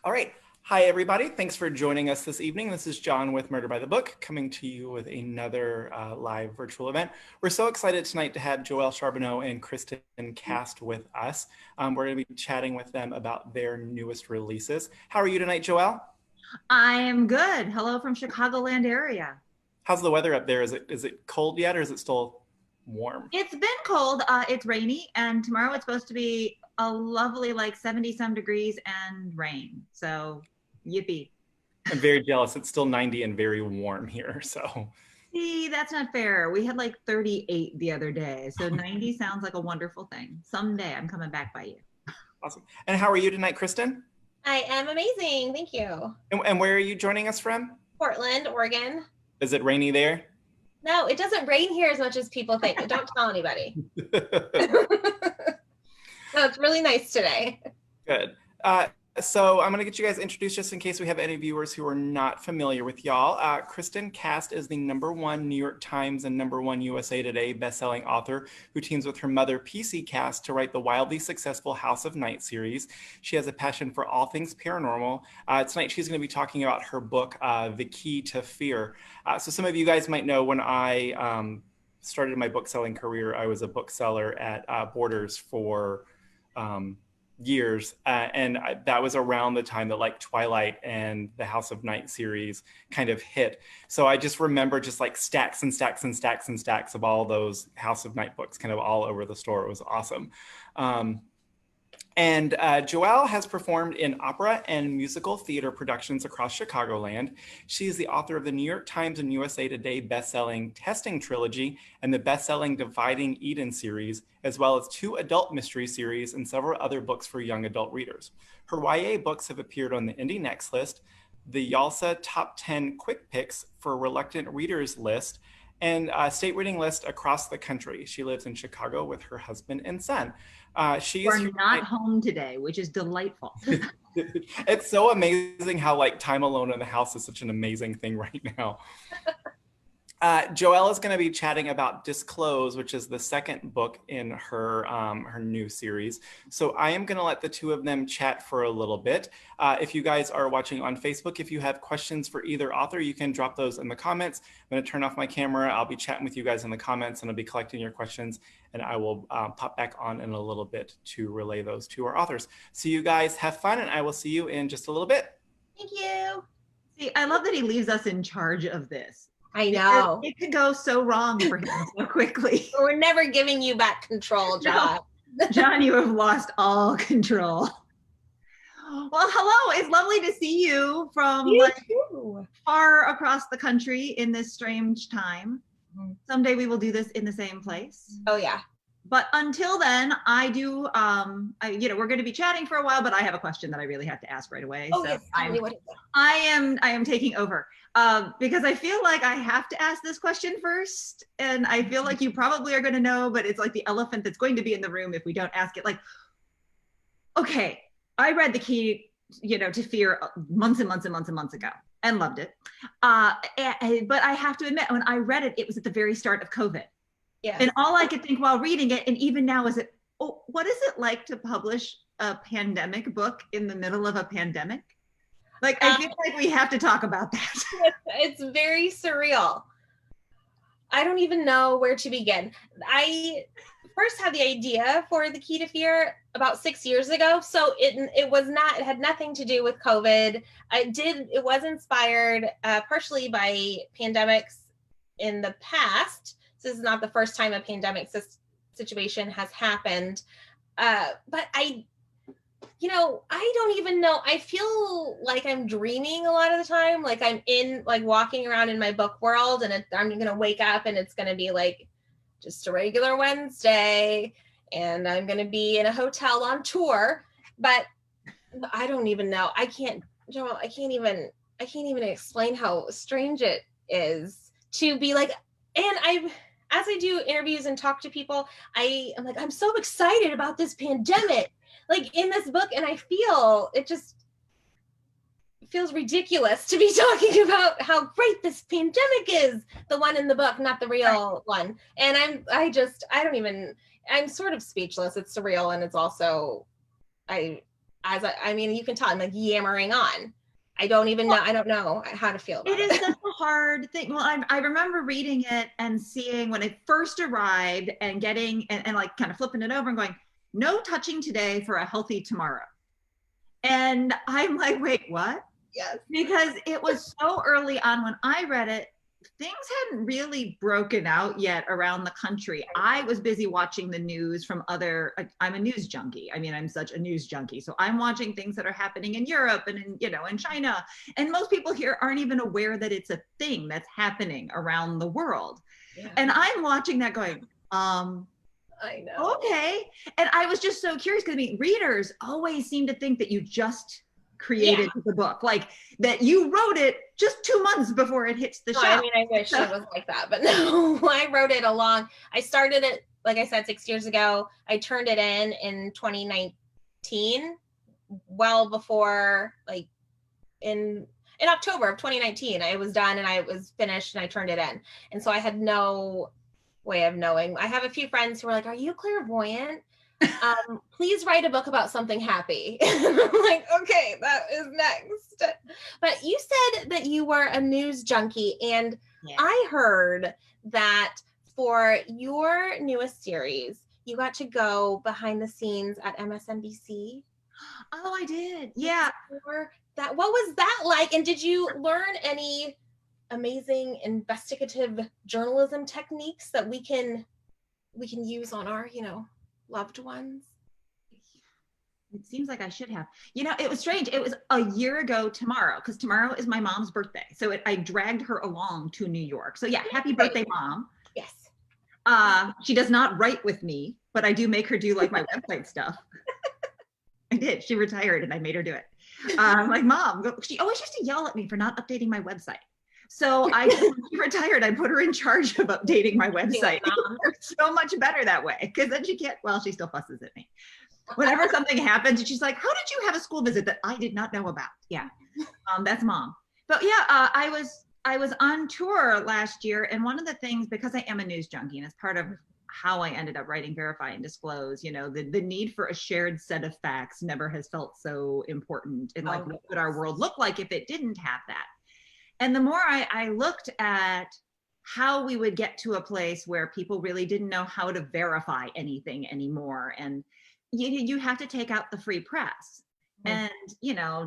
All right. Hi, everybody. Thanks for joining us this evening. This is John with Murder by the Book, coming to you with another live virtual event. We're so excited tonight to have Joelle Charbonneau and Kristen Cast with us. We're going to be chatting with them about their newest releases. How are you tonight, Joelle? I am good. Hello from Chicagoland area. How's the weather up there? Is it cold yet, or is it still warm? It's been cold. It's rainy, and tomorrow it's supposed to be a lovely, like 70 some degrees and rain. So, yippee. I'm very jealous. It's still 90 and very warm here. So See, that's not fair. We had like 38 the other day. So 90 sounds like a wonderful thing. Someday I'm coming back by you. awesome. And how are you tonight, Kristen? I am amazing. Thank you. And where are you joining us from? Portland, Oregon. Is it rainy there? No, it doesn't rain here as much as people think. Don't tell anybody. No, it's really nice today. Good. So I'm going to get you guys introduced just in case we have any viewers who are not familiar with y'all. Kristen Cast is the #1 New York Times and #1 USA Today bestselling author who teams with her mother, PC Cast, to write the wildly successful House of Night series. She has a passion for all things paranormal. Tonight she's going to be talking about her book, The Key to Fear. So some of you guys might know when I started my bookselling career, I was a bookseller at Borders for years, and that was around the time that like Twilight and the House of Night series kind of hit. So I just remember just like stacks and stacks and stacks and stacks of all those House of Night books kind of all over the store. It was awesome. And Joelle has performed in opera and musical theater productions across Chicagoland. She is the author of the New York Times and USA Today bestselling Testing Trilogy and the bestselling Dividing Eden series, as well as 2 adult mystery series and several other books for young adult readers. Her YA books have appeared on the Indie Next list, the YALSA Top 10 Quick Picks for Reluctant Readers list, and state reading list across the country. She lives in Chicago with her husband and son. We're not home today, which is delightful. It's so amazing how like time alone in the house is such an amazing thing right now. Joelle is going to be chatting about Disclose, which is the second book in her her new series. So I am going to let the two of them chat for a little bit. If you guys are watching on Facebook, if you have questions for either author, you can drop those in the comments. I'm going to turn off my camera. I'll be chatting with you guys in the comments, and I'll be collecting your questions, and I will pop back on in a little bit to relay those to our authors. So you guys have fun, and I will see you in just a little bit. Thank you. See, I love that he leaves us in charge of this. I know. It could go so wrong for him so quickly. We're never giving you back control, John. No. John, you have lost all control. Well, hello. It's lovely to see you from far across the country in this strange time. Someday we will do this in the same place. Oh, yeah. But until then, I do, we're going to be chatting for a while, but I have a question that I really have to ask right away. Oh, so yes. Tell me what it is. I am taking over because I feel like I have to ask this question first. And I feel like you probably are going to know, but it's like the elephant that's going to be in the room if we don't ask it. Like, okay, I read The Key, to Fear months and months and months and months ago and loved it. But I have to admit, when I read it, it was at the very start of COVID. Yeah. And all I could think while reading it, and even now, is what is it like to publish a pandemic book in the middle of a pandemic? Like, I feel like we have to talk about that. It's very surreal. I don't even know where to begin. I first had the idea for The Key to Fear about 6 years ago. So it had nothing to do with COVID. It was inspired partially by pandemics in the past. This is not the first time a pandemic situation has happened. But I don't even know. I feel like I'm dreaming a lot of the time. Like I'm walking around in my book world, and I'm going to wake up and it's going to be like just a regular Wednesday, and I'm going to be in a hotel on tour. But I don't even know. I can't even explain how strange it is to be like, and as I do interviews and talk to people, I'm like, I'm so excited about this pandemic, like in this book. And I feel it feels ridiculous to be talking about how great this pandemic is, the one in the book, not the real one. And I'm sort of speechless. It's surreal. And it's also, I mean, you can tell I'm like yammering on. I don't know how to feel about it. It is such a hard thing. Well, I remember reading it and seeing when it first arrived and getting, and like kind of flipping it over and going, no touching today for a healthy tomorrow. And I'm like, wait, what? Yes. Because it was so early on when I read it, things hadn't really broken out yet around the country. I was busy watching the news from I'm a news junkie. I mean, I'm such a news junkie. So I'm watching things that are happening in Europe and in China. And most people here aren't even aware that it's a thing that's happening around the world. Yeah. And I'm watching that going, I know. Okay. And I was just so curious because I mean, readers always seem to think that you just created the book, like that you wrote it just 2 months before it hits the shelf. I mean, I wish it was like that, but no, I wrote it I started it, like I said, 6 years ago. I turned it in 2019, well before, like in October of 2019, I was done and I was finished and I turned it in. And so I had no way of knowing. I have a few friends who were like, are you clairvoyant? Please write a book about something happy. I'm like, okay, that is next. But you said that you were a news junkie, and I heard that for your newest series, you got to go behind the scenes at MSNBC. Oh, I did. Yeah. What was that like? And did you learn any amazing investigative journalism techniques that we can use on our, loved ones? It seems like I should have. It was strange. It was a year ago tomorrow, because tomorrow is my mom's birthday. So I dragged her along to New York. So yeah, happy birthday, Mom. Yes. She does not write with me, but I do make her do like my website stuff. I did. She retired and I made her do it. I'm like, Mom, she always used to yell at me for not updating my website. So she retired. I put her in charge of updating my website. It works so much better that way, because then she still fusses at me. Whenever something happens, she's like, how did you have a school visit that I did not know about? Yeah, that's Mom. But yeah, I was on tour last year, and one of the things, because I am a news junkie, and it's part of how I ended up writing Verify and Disclose, the need for a shared set of facts never has felt so important. And like, what would our world look like if it didn't have that? And the more I looked at how we would get to a place where people really didn't know how to verify anything anymore, and you have to take out the free press, and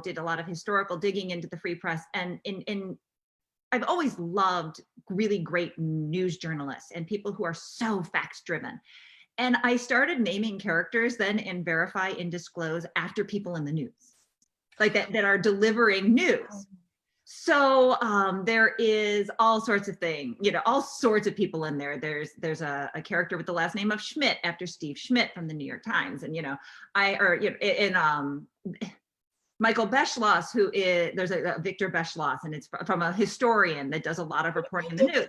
did a lot of historical digging into the free press, and I've always loved really great news journalists and people who are so facts driven. And I started naming characters then in Verify and Disclose after people in the news, like that are delivering news. So there is all sorts of things, all sorts of people in there. There's a character with the last name of Schmidt after Steve Schmidt from the New York Times. And, Michael Beschloss, there's a Victor Beschloss, and it's from a historian that does a lot of reporting in the news.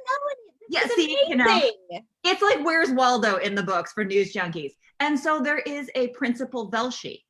Yes, it's like Where's Waldo in the books for news junkies. And so there is a Principal Velshi.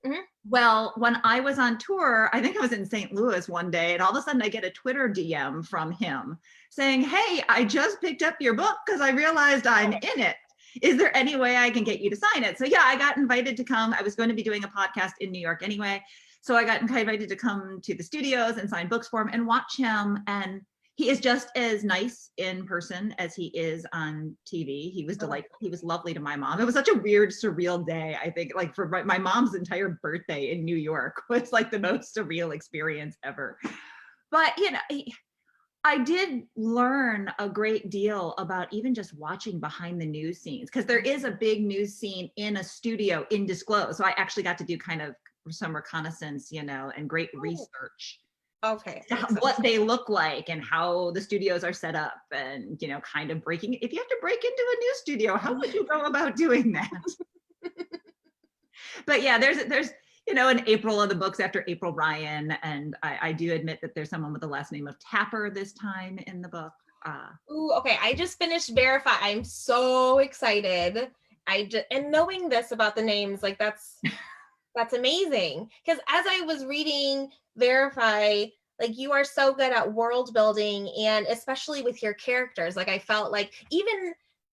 Mm-hmm. Well, when I was on tour, I think I was in St. Louis one day, and all of a sudden I get a Twitter DM from him saying, hey, I just picked up your book because I realized I'm in it. Is there any way I can get you to sign it? So yeah, I got invited to come. I was going to be doing a podcast in New York anyway. So I got invited to come to the studios and sign books for him and watch him. And he is just as nice in person as he is on TV. He was delightful. He was lovely to my mom. It was such a weird, surreal day. I think like for my mom's entire birthday in New York was like the most surreal experience ever. But, I did learn a great deal about even just watching behind the news scenes, because there is a big news scene in a studio in Disclose. So I actually got to do kind of some reconnaissance, and great research. Okay. What they look like and how the studios are set up, and, kind of if you have to break into a news studio, how would you go about doing that? But yeah, there's in April of the books after April Ryan. And I do admit that there's someone with the last name of Tapper this time in the book. Ooh, okay. I just finished Verify. I'm so excited. And knowing this about the names, like that's amazing. Because as I was reading Verify, like you are so good at world building, and especially with your characters. Like I felt like even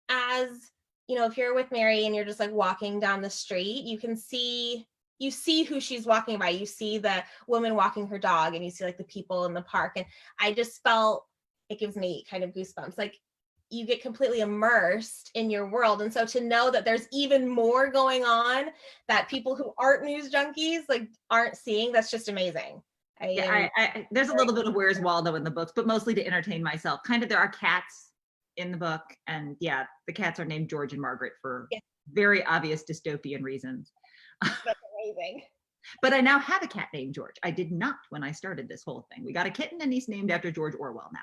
as, if you're with Mary and you're just like walking down the street, you can see you see who she's walking by. You see the woman walking her dog, and you see like the people in the park. And I just felt, it gives me kind of goosebumps. Like you get completely immersed in your world. And so to know that there's even more going on that people who aren't news junkies like aren't seeing, that's just amazing. There's a little bit of Where's Waldo in the books, but mostly to entertain myself. Kind of, there are cats in the book, and yeah, the cats are named George and Margaret for very obvious dystopian reasons. That's amazing. But I now have a cat named George. I did not when I started this whole thing. We got a kitten and he's named after George Orwell now.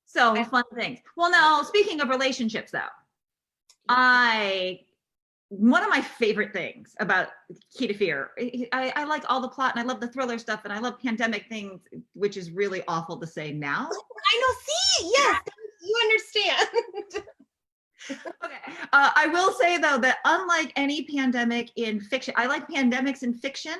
So fun things. Well, now speaking of relationships though, one of my favorite things about Key to Fear, I like all the plot and I love the thriller stuff and I love pandemic things, which is really awful to say now. I know, see, yes, you understand. Okay. I will say though that unlike any pandemic in fiction, I like pandemics in fiction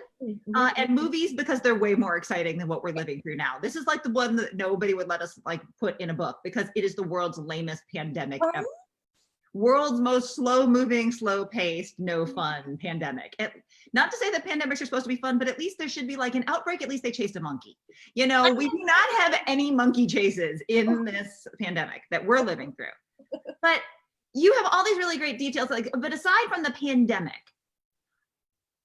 and movies because they're way more exciting than what we're living through now. This is like the one that nobody would let us like put in a book because it is the world's lamest pandemic ever. World's most slow moving, slow paced, no fun pandemic. Not to say that pandemics are supposed to be fun, but at least there should be like an outbreak. At least they chased a monkey. You know, we do not have any monkey chases in this pandemic that we're living through. But you have all these really great details, like, but aside from the pandemic,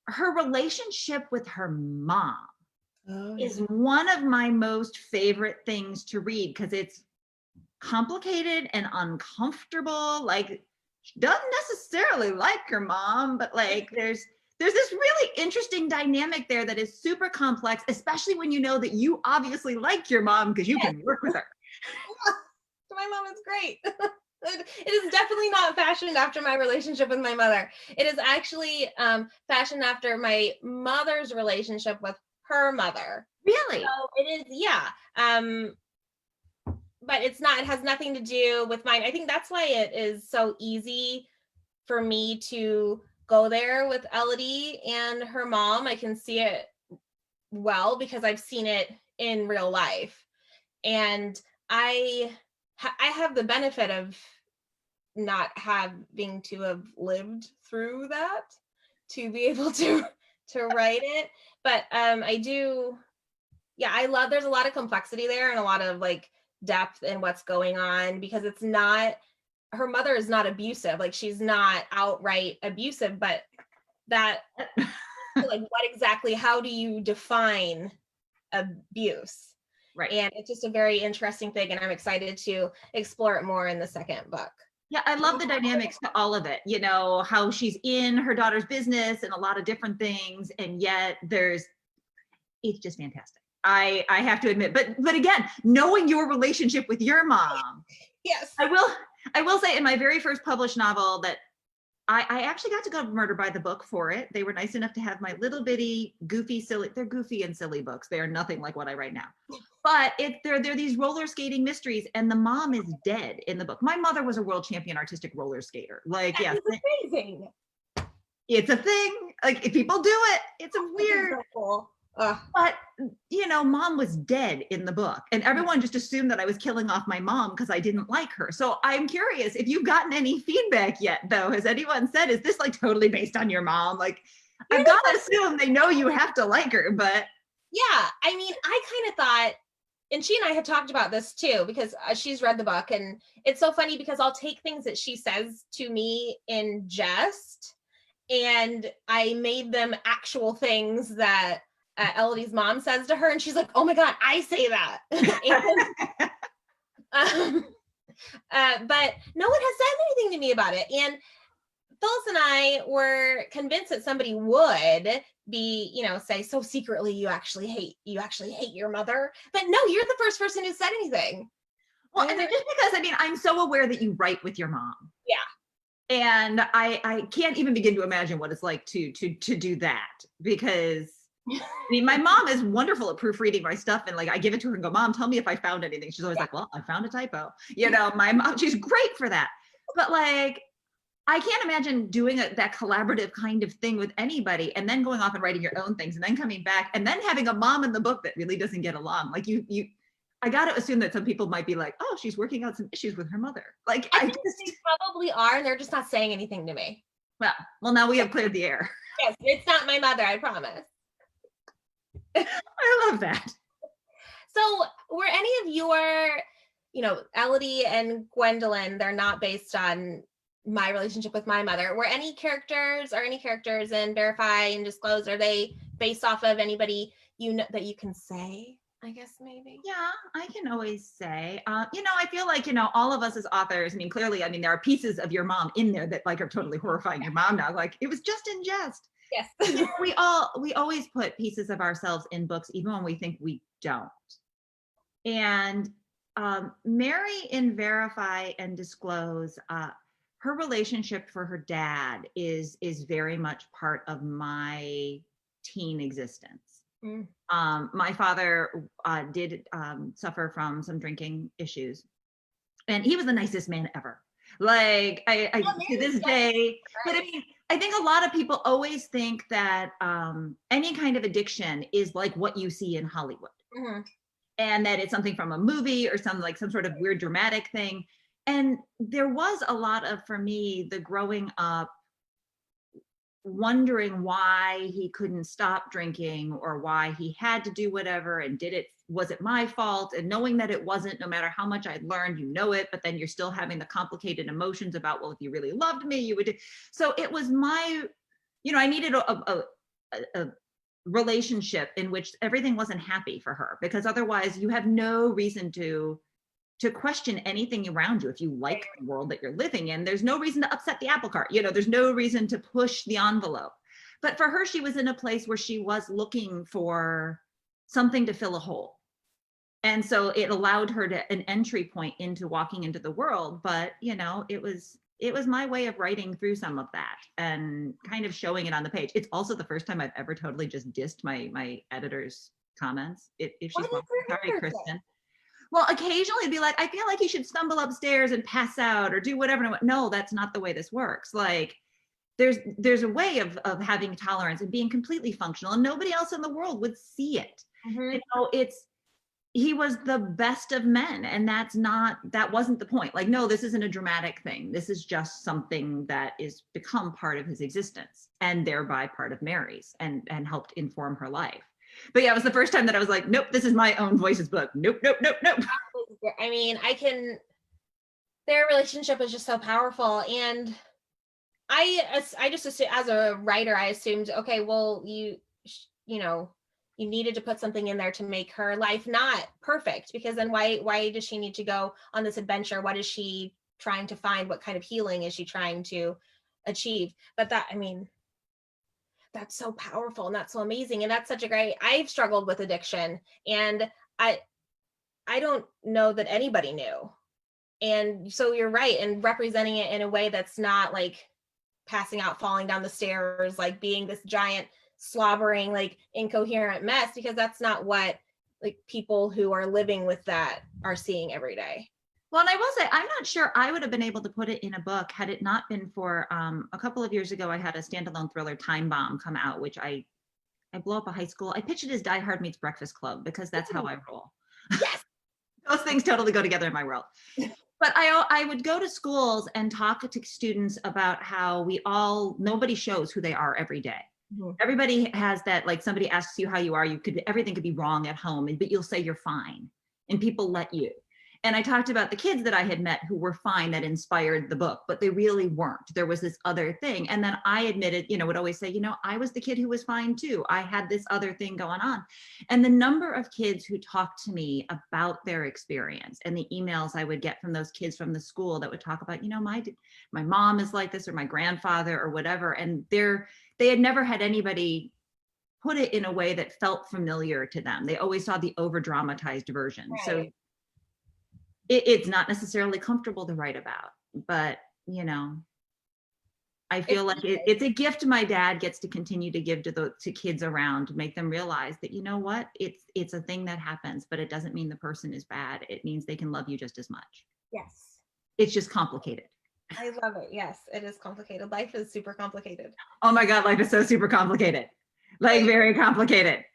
her relationship with her mom is one of my most favorite things to read because it's complicated and uncomfortable. Like, she doesn't necessarily like her mom, but like there's this really interesting dynamic there that is super complex, especially when you know that you obviously like your mom because you can work with her. My mom is great. It is definitely not fashioned after my relationship with my mother. It is actually fashioned after my mother's relationship with her mother. Really? So it is, yeah. But it's not, it has nothing to do with mine. I think that's why it is so easy for me to go there with Elodie and her mom. I can see it well because I've seen it in real life. And I have the benefit of not having to have lived through that to be able to write it. But I do, yeah, I love, there's a lot of complexity there and a lot of like depth in what's going on because it's not, her mother is not abusive. Like she's not outright abusive, but that like what exactly, how do you define abuse? Right. And it's just a very interesting thing. And I'm excited to explore it more in the second book. Yeah, I love the dynamics to all of it. You know, how she's in her daughter's business and a lot of different things. And yet it's just fantastic. I have to admit, but again, knowing your relationship with your mom. Yes. I will say in my very first published novel that I actually got to go to Murder by the Book for it. They were nice enough to have my little bitty, goofy, silly, they're goofy and silly books. They are nothing like what I write now. But they're these roller skating mysteries and the mom is dead in the book. My mother was a world champion artistic roller skater. Like, yes. Amazing. It's a thing. Like, if people do it, it's a weird. So cool. But, you know, mom was dead in the book and everyone just assumed that I was killing off my mom because I didn't like her. So I'm curious if you've gotten any feedback yet, though. Has anyone said, is this like totally based on your mom? Like, I've got to assume they know you have to like her, but. Yeah, I mean, I kind of thought, and she and I had talked about this too, because she's read the book and it's so funny because I'll take things that she says to me in jest and I made them actual things that Elodie's mom says to her, and she's like, "Oh my God, I say that." But no one has said anything to me about it. And Phyllis and I were convinced that somebody would be, you know, say, "So secretly you actually hate your mother." But no, you're the first person who said anything. Well, and just because I mean, I'm so aware that you write with your mom. Yeah. And I can't even begin to imagine what it's like to do that because. I mean, my mom is wonderful at proofreading my stuff and like I give it to her and go, "Mom, tell me if I found anything." She's always like, "Well, I found a typo." You know, my mom, she's great for that. But like, I can't imagine doing that collaborative kind of thing with anybody and then going off and writing your own things and then coming back and then having a mom in the book that really doesn't get along. Like I got to assume that some people might be like, "Oh, she's working out some issues with her mother." Like I think they probably are and they're just not saying anything to me. Well, now we have cleared the air. Yes, it's not my mother, I promise. I love that. So were any of your, Elodie and Gwendolyn, they're not based on my relationship with my mother. Were any characters in Verify and Disclose, are they based off of anybody that you can say? I guess maybe. Yeah, I can always say, I feel like, all of us as authors, clearly, there are pieces of your mom in there that like are totally horrifying your mom now. Like it was just in jest. Yes. we always put pieces of ourselves in books, even when we think we don't. And Mary in Verify and Disclose, her relationship for her dad is very much part of my teen existence. My father did suffer from some drinking issues, and he was the nicest man ever. Like I to this day, but I think a lot of people always think that any kind of addiction is like what you see in Hollywood, and that it's something from a movie or some sort of weird dramatic thing. And there was a lot of, for me, the growing up wondering why he couldn't stop drinking or why he had to do whatever, and was it my fault? And knowing that it wasn't, no matter how much I'd learned, it, but then you're still having the complicated emotions about, well, if you really loved me, you would do. So it was I needed a relationship in which everything wasn't happy for her, because otherwise you have no reason to question anything around you. If you like the world that you're living in, there's no reason to upset the apple cart. There's no reason to push the envelope. But for her, she was in a place where she was looking for something to fill a hole. And so it allowed her an entry point into walking into the world. But, it was my way of writing through some of that and kind of showing it on the page. It's also the first time I've ever totally just dissed my editor's comments. If she's sorry, Kristen. Well, occasionally it'd be like, I feel like he should stumble upstairs and pass out or do whatever. And I went, no, that's not the way this works. Like there's a way of having tolerance and being completely functional, and nobody else in the world would see it. He was the best of men, and that wasn't the point. Like, no, this isn't a dramatic thing. This is just something that is become part of his existence and thereby part of Mary's and helped inform her life. But yeah, it was the first time that I was like, nope, this is my own voices book. Nope. Their relationship is just so powerful. And I just assumed, as a writer, I assumed, okay, well, you needed to put something in there to make her life not perfect, because then why does she need to go on this adventure? What is she trying to find? What kind of healing is she trying to achieve? But that's so powerful and that's so amazing. And that's I've struggled with addiction, and I don't know that anybody knew. And so you're right, and representing it in a way that's not like passing out, falling down the stairs, like being this giant slobbering, like incoherent mess, because that's not what like people who are living with that are seeing every day. Well, and I will say, I'm not sure I would have been able to put it in a book had it not been for a couple of years ago, I had a standalone thriller, Time Bomb, come out, which I blow up a high school. I pitch it as Die Hard meets Breakfast Club, because that's how I roll. Yes. Those things totally go together in my world. But I would go to schools and talk to students about how nobody shows who they are every day. Everybody has that, like, somebody asks you how you are, everything could be wrong at home, but you'll say you're fine, and people let you. And I talked about the kids that I had met who were fine, that inspired the book, but they really weren't. There was this other thing. And then I admitted, would always say, I was the kid who was fine too. I had this other thing going on. And the number of kids who talked to me about their experience, and the emails I would get from those kids from the school that would talk about, my mom is like this, or my grandfather, or whatever. And they had never had anybody put it in a way that felt familiar to them. They always saw the over dramatized version. Right. So it's not necessarily comfortable to write about, but I feel like it's a gift my dad gets to continue to give to kids around, to make them realize that, what, it's a thing that happens, but it doesn't mean the person is bad. It means they can love you just as much. Yes. It's just complicated. I love it. Yes, it is complicated. Life is super complicated. Oh my God, life is so super complicated. Like, very complicated.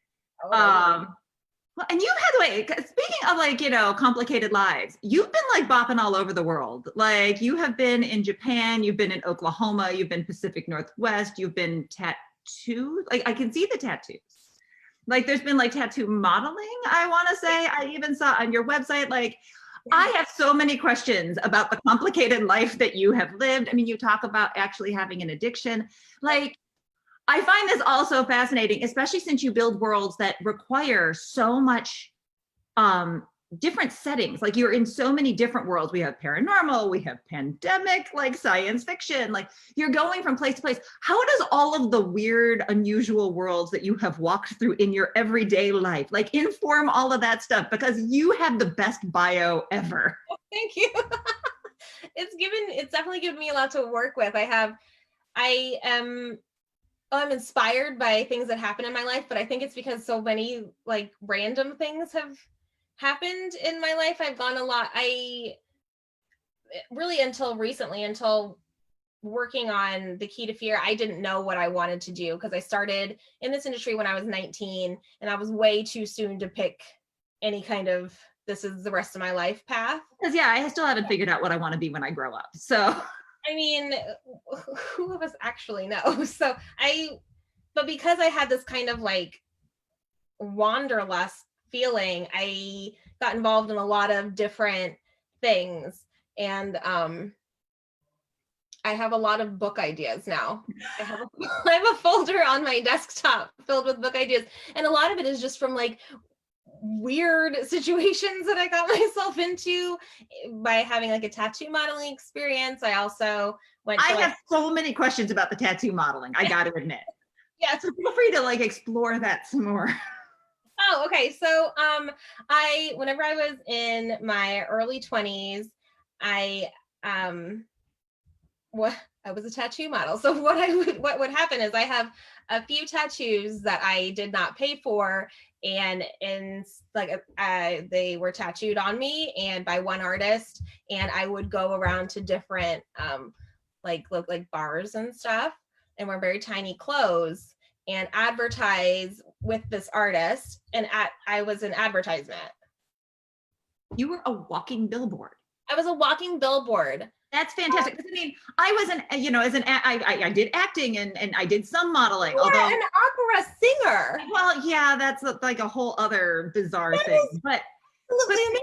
Well, and you've had, like, speaking of, like, complicated lives, you've been like bopping all over the world. Like, you have been in Japan, you've been in Oklahoma, you've been Pacific Northwest, you've been tattooed. Like, I can see the tattoos. Like, there's been like tattoo modeling, I want to say. I even saw on your website, like, I have so many questions about the complicated life that you have lived. I mean, you talk about actually having an addiction. Like, I find this also fascinating, especially since you build worlds that require so much different settings. Like, you're in so many different worlds. We have paranormal, we have pandemic, like science fiction, like you're going from place to place. How does all of the weird, unusual worlds that you have walked through in your everyday life, like, inform all of that stuff? Because you have the best bio ever. Thank you. It's definitely given me a lot to work with. I'm inspired by things that happen in my life, but I think it's because so many like random things have happened in my life. I've gone a lot. I really, until recently, until working on The Key to Fear, I didn't know what I wanted to do, because I started in this industry when I was 19, and I was way too soon to pick any kind of this is the rest of my life path. Because I still haven't figured out what I want to be when I grow up. So I mean, who of us actually knows? But because I had this kind of like wanderlust feeling, I got involved in a lot of different things. And I have a lot of book ideas now. I have a folder on my desktop filled with book ideas. And a lot of it is just from like weird situations that I got myself into by having like a tattoo modeling experience. I also went to, I have so many questions about the tattoo modeling, I got to admit. Yeah, so feel free to like explore that some more. Oh, okay. So whenever I was in my early 20s, I was a tattoo model. So what would happen is I have a few tattoos that I did not pay for, and they were tattooed on me and by one artist, and I would go around to different like bars and stuff, and wear very tiny clothes and advertise with this artist, and I was an advertisement. You were a walking billboard. I was a walking billboard. That's fantastic. I mean, I was I did acting and I did some modeling. You're an opera singer. Well, yeah, that's like a whole other bizarre thing. But amazing.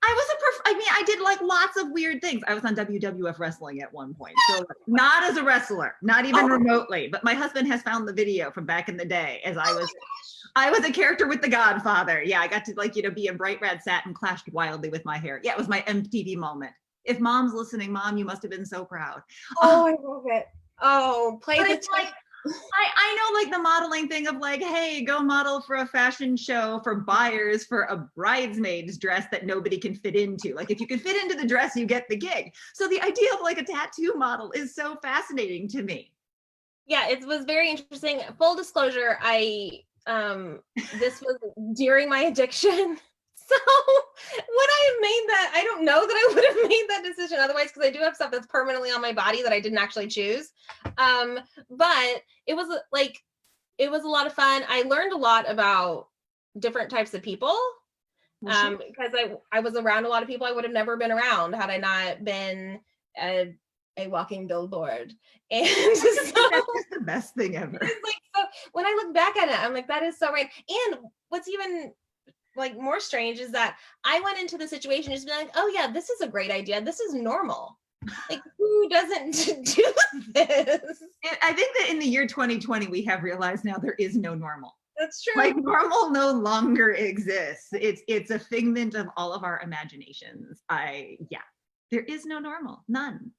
I did like lots of weird things. I was on WWF wrestling at one point. So not as a wrestler, not even remotely, but my husband has found the video from back in the day as I was a character with The Godfather. Yeah, I got to be in bright red satin, clashed wildly with my hair. Yeah, it was my MTV moment. If Mom's listening, Mom, you must have been so proud. Oh, I love it. Oh, play the tape. I know, like, the modeling thing of like, hey, go model for a fashion show for buyers for a bridesmaid's dress that nobody can fit into. Like, if you can fit into the dress, you get the gig. So the idea of like a tattoo model is so fascinating to me. Yeah, it was very interesting. Full disclosure, this was during my addiction. So would I have made that? I don't know that I would have made that decision otherwise, because I do have stuff that's permanently on my body that I didn't actually choose. But it was a lot of fun. I learned a lot about different types of people, because I was around a lot of people I would have never been around had I not been a walking billboard. And so that's the best thing ever. So when I look back at it, I'm like, that is so right. And what's even like more strange is that I went into the situation just being like, oh yeah, this is a great idea. This is normal. Like, who doesn't do this? I think that in the year 2020, we have realized now there is no normal. That's true. Like, normal no longer exists. It's a figment of all of our imaginations. There is no normal, none.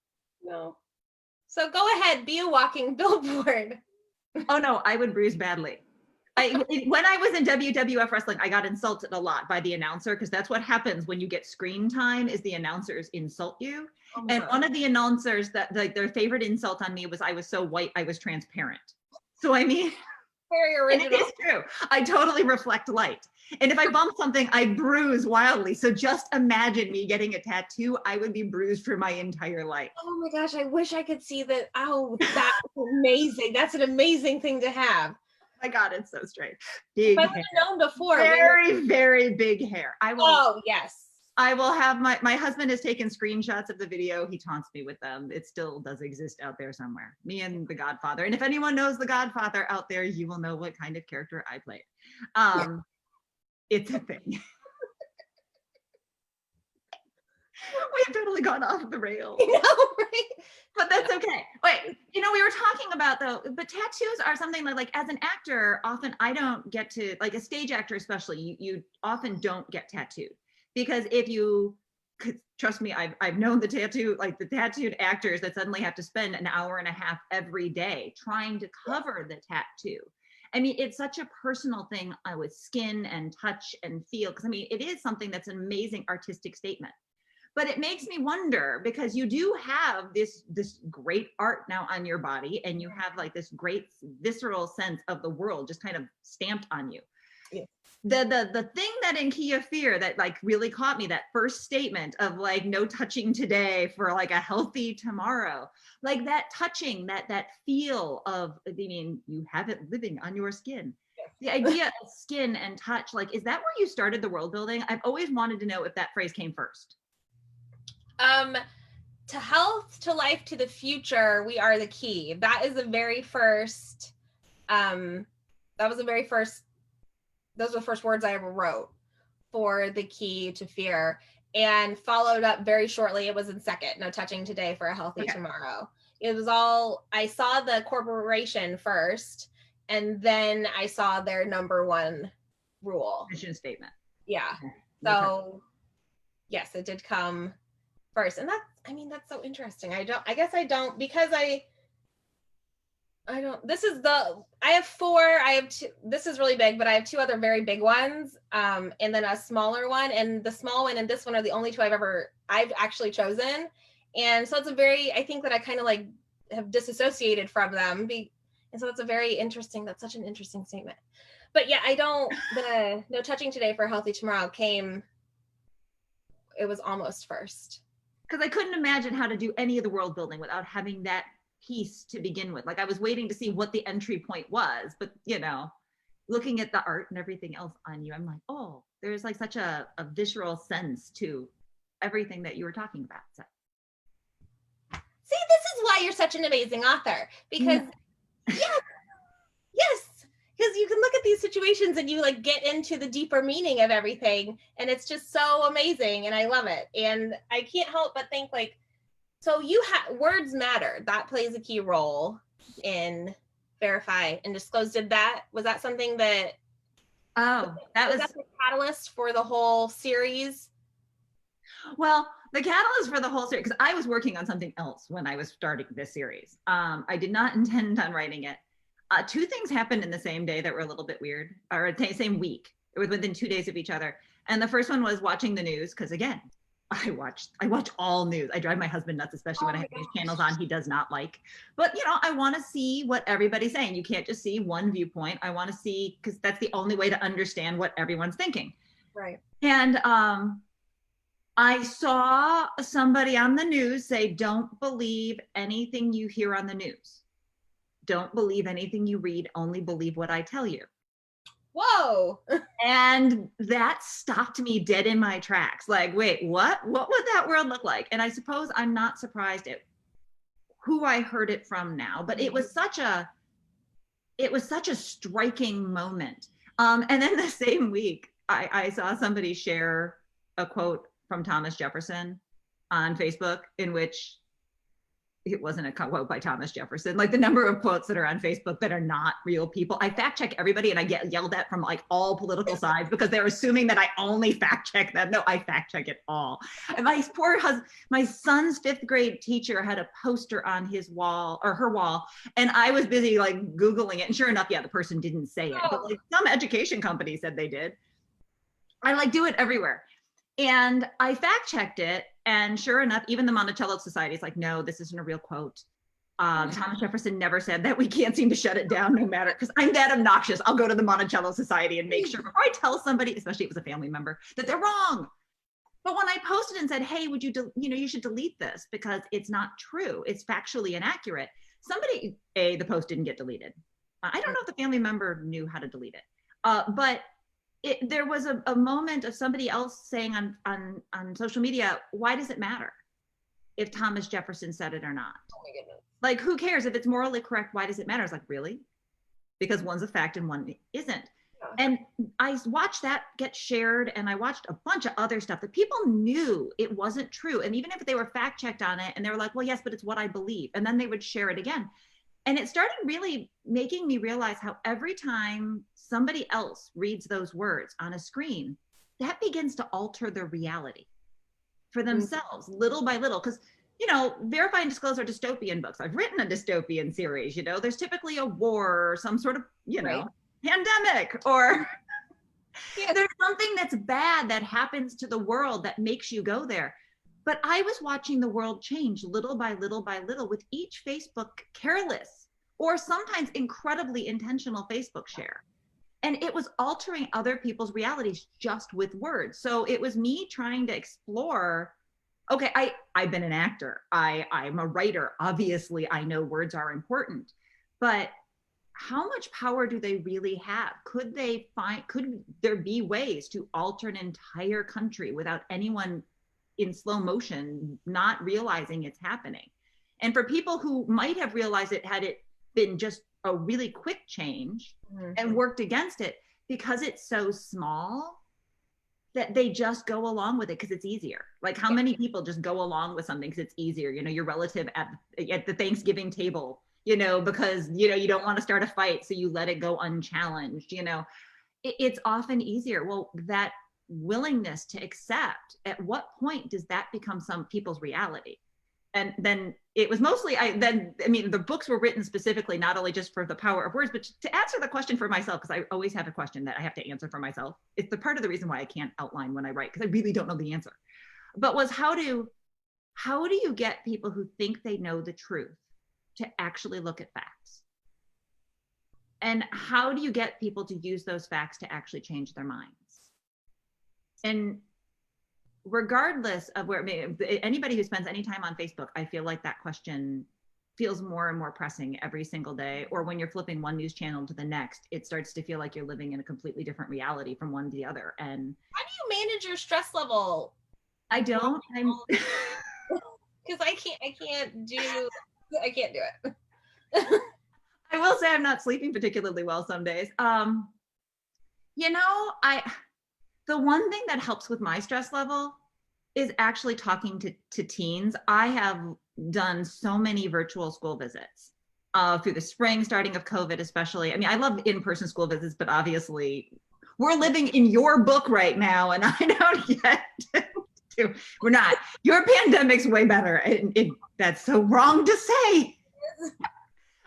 No. So go ahead, be a walking billboard. Oh no, I would bruise badly. When I was in WWF wrestling, I got insulted a lot by the announcer, because that's what happens when you get screen time, is the announcers insult you. Oh, and one of the announcers, that like their favorite insult on me was I was so white, I was transparent. So I mean, very original. And it is true. I totally reflect light. And if I bump something, I bruise wildly. So just imagine me getting a tattoo. I would be bruised for my entire life. Oh my gosh, I wish I could see that. Oh, that's amazing. That's an amazing thing to have. My God, it's so strange. If Big I hair. would have known before. Very, very big hair. Oh, yes. I will have my husband has taken screenshots of the video. He taunts me with them. It still does exist out there somewhere. Me and the Godfather. And if anyone knows the Godfather out there, you will know what kind of character I played. It's a thing. We've totally gone off the rails. I know, right? But that's okay. Wait, we were talking about though, but tattoos are something like as an actor, often I don't get to, like a stage actor especially, you often don't get tattooed. Because if you, trust me, I've known the tattooed actors that suddenly have to spend an hour and a half every day trying to cover the tattoo. I mean, it's such a personal thing with skin and touch and feel. Because I mean, it is something that's an amazing artistic statement. But it makes me wonder, because you do have this great art now on your body, and you have like this great visceral sense of the world just kind of stamped on you. Yeah. The thing that in Key of Fear that like really caught me, that first statement of like no touching today for like a healthy tomorrow, like that touching, that feel of, I mean, you have it living on your skin. The idea of skin and touch, like, is that where you started the world building? I've always wanted to know if that phrase came first. To health, to life, to the future, we are the key. That is the very first, those were the first words I ever wrote for the key to fear, and followed up very shortly. It was in second, no touching today for a healthy tomorrow. It was all, I saw the corporation first, and then I saw their number one rule. Mission statement. Yeah. So yes, it did come first. And that's so interesting. This is really big, but I have two other very big ones, and then a smaller one, and the small one and this one are the only two I've actually chosen. And so I think that I kind of like have disassociated from them. And so that's such an interesting statement. But yeah, the no touching today for a healthy tomorrow it was almost first. Because I couldn't imagine how to do any of the world building without having that piece to begin with. Like I was waiting to see what the entry point was, but looking at the art and everything else on you, I'm like, oh, there's like such a visceral sense to everything that you were talking about. So. See, this is why you're such an amazing author, because yes, because you can look at these situations and you like get into the deeper meaning of everything, and it's just so amazing, and I love it. And I can't help but think like, so words matter. That plays a key role in Verify and Disclose. Was that something that? Oh, that was the catalyst for the whole series. Well, the catalyst for the whole series, because I was working on something else when I was starting this series. I did not intend on writing it. Two things happened in the same day that were a little bit weird, or the same week. It was within 2 days of each other. And the first one was watching the news, because again, I watch all news. I drive my husband nuts, especially when I have these channels on he does not like. But I want to see what everybody's saying. You can't just see one viewpoint. I want to see, because that's the only way to understand what everyone's thinking. Right. And I saw somebody on the news say, don't believe anything you hear on the news. Don't believe anything you read, only believe what I tell you. Whoa. And that stopped me dead in my tracks. Like, wait, what? What would that world look like? And I suppose I'm not surprised at who I heard it from now, but it was such a striking moment. And then the same week, I saw somebody share a quote from Thomas Jefferson on Facebook, in which it wasn't a quote by Thomas Jefferson. Like the number of quotes that are on Facebook that are not real people. I fact check everybody, and I get yelled at from like all political sides because they're assuming that I only fact check them. No, I fact check it all. And my poor husband, my son's 5th grade teacher had a poster on his wall, or her wall, and I was busy like Googling it. And sure enough, yeah, the person didn't say it, but like some education company said they did. I like do it everywhere. And I fact checked it, and sure enough, even the Monticello Society is like, no, this isn't a real quote. Thomas Jefferson never said that. We can't seem to shut it down no matter, because I'm that obnoxious. I'll go to the Monticello Society and make sure before I tell somebody, especially if it was a family member, that they're wrong. But when I posted and said, hey, would you, you should delete this because it's not true. It's factually inaccurate. Somebody, the post didn't get deleted. I don't know if the family member knew how to delete it, but there was a moment of somebody else saying on social media, why does it matter if Thomas Jefferson said it or not? Oh my goodness. Like, who cares if it's morally correct? Why does it matter? It's like, really? Because one's a fact and one isn't. And I watched that get shared, and I watched a bunch of other stuff that people knew it wasn't true. And even if they were fact checked on it and they were like, well, yes, but it's what I believe. And then they would share it again. And it started really making me realize how every time somebody else reads those words on a screen, that begins to alter their reality for themselves, little by little. Because, you know, Verify and Disclose are dystopian books. I've written a dystopian series, you know, there's typically a war or some sort of, you know, pandemic, or there's something that's bad that happens to the world that makes you go there. But I was watching the world change little by little by little with each Facebook careless or sometimes incredibly intentional Facebook share. And it was altering other people's realities just with words. So it was me trying to explore, okay, I've been an actor. I'm a writer. Obviously, I know words are important, but how much power do they really have? Could there be ways to alter an entire country without anyone in slow motion not realizing it's happening? And for people who might have realized it had it been just a really quick change and worked against it, because it's so small that they just go along with it because it's easier. Like, how many people just go along with something because it's easier? You know, your relative at the Thanksgiving table, you know, because, you know, you don't want to start a fight, so you let it go unchallenged, you know. It's often easier. Well, that willingness to accept, at what point does that become some people's reality? And then it was mostly, the books were written specifically, not only just for the power of words, but to answer the question for myself, because I always have a question that I have to answer for myself. It's the part of the reason why I can't outline when I write, because I really don't know the answer. But was how do you get people who think they know the truth to actually look at facts? And how do you get people to use those facts to actually change their minds? And regardless of where, anybody who spends any time on Facebook, I feel like that question feels more and more pressing every single day. Or when you're flipping one news channel to the next, it starts to feel like you're living in a completely different reality from one to the other. And how do you manage your stress level? I don't. Because I can't do it. I will say I'm not sleeping particularly well some days. You know, the one thing that helps with my stress level is actually talking to teens. I have done so many virtual school visits through the spring, starting of COVID especially. I mean, I love in-person school visits, but obviously we're living in your book right now, and I don't get to. We're not. Your pandemic's way better. That's so wrong to say.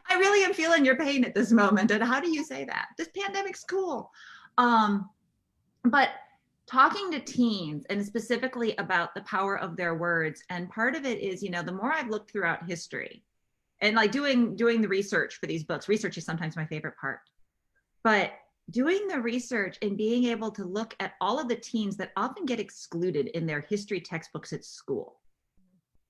I really am feeling your pain at this moment. And how do you say that? This pandemic's cool. But talking to teens, and specifically about the power of their words. And part of it is, you know, the more I've looked throughout history and like doing the research for these books, research is sometimes my favorite part, but doing the research and being able to look at all of the teens that often get excluded in their history textbooks at school.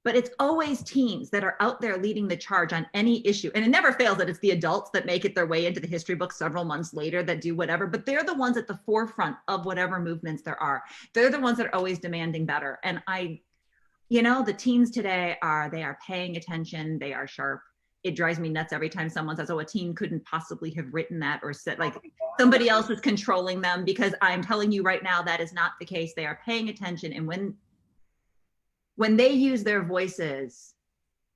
But it's always teens that are out there leading the charge on any issue. And it never fails that it's the adults that make it their way into the history book several months later that do whatever, but they're the ones at the forefront of whatever movements there are. They're the ones that are always demanding better. And the teens today they are paying attention. They are sharp. It drives me nuts every time someone says, oh, a teen couldn't possibly have written that, or said, like, somebody else is controlling them, because I'm telling you right now, that is not the case. They are paying attention. And when they use their voices,